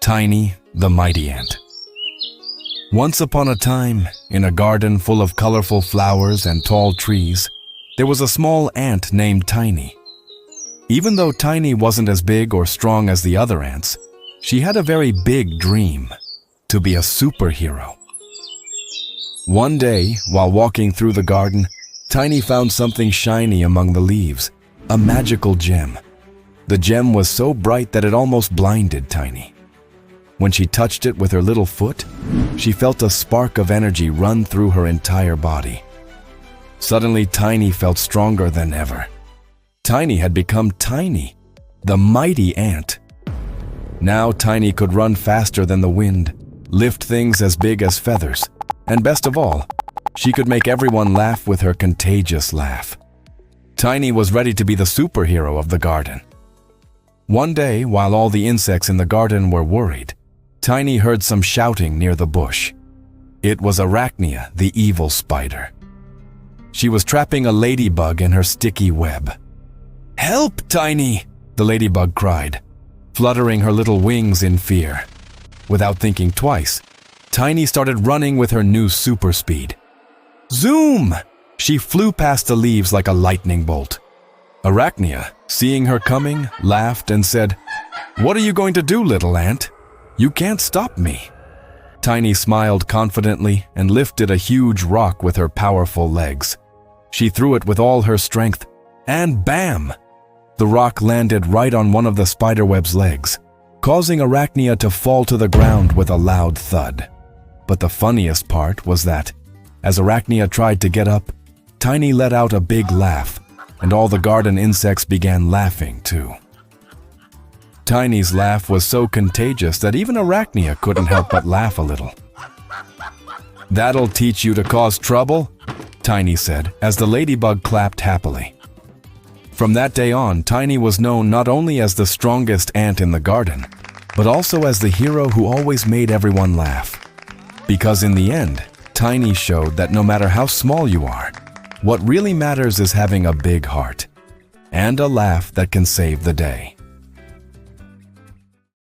Tiny, the mighty ant. Once upon a time, in a garden full of colorful flowers and tall trees, there was a small ant named Tiny. Even though Tiny wasn't as big or strong as the other ants, she had a very big dream: to be a superhero. One day, while walking through the garden, Tiny found something shiny among the leaves, a magical gem. The gem was so bright that it almost blinded Tiny. When she touched it with her little foot, she felt a spark of energy run through her entire body. Suddenly, Tiny felt stronger than ever. Tiny had become Tiny, the mighty ant. Now Tiny could run faster than the wind, lift things as big as feathers, and best of all, she could make everyone laugh with her contagious laugh. Tiny was ready to be the superhero of the garden. One day, while all the insects in the garden were worried, Tiny heard some shouting near the bush. It was Arachnia, the evil spider. She was trapping a ladybug in her sticky web. "Help, Tiny!" the ladybug cried, fluttering her little wings in fear. Without thinking twice, Tiny started running with her new super speed. Zoom! She flew past the leaves like a lightning bolt. Arachnia, seeing her coming, laughed and said, "What are you going to do, little ant? You can't stop me." Tiny smiled confidently and lifted a huge rock with her powerful legs. She threw it with all her strength, and bam! The rock landed right on one of the spiderweb's legs, causing Arachnia to fall to the ground with a loud thud. But the funniest part was that, as Arachnia tried to get up, Tiny let out a big laugh, and all the garden insects began laughing too. Tiny's laugh was so contagious that even Arachnia couldn't help but laugh a little. "That'll teach you to cause trouble," Tiny said as the ladybug clapped happily. From that day on, Tiny was known not only as the strongest ant in the garden, but also as the hero who always made everyone laugh. Because in the end, Tiny showed that no matter how small you are, what really matters is having a big heart and a laugh that can save the day.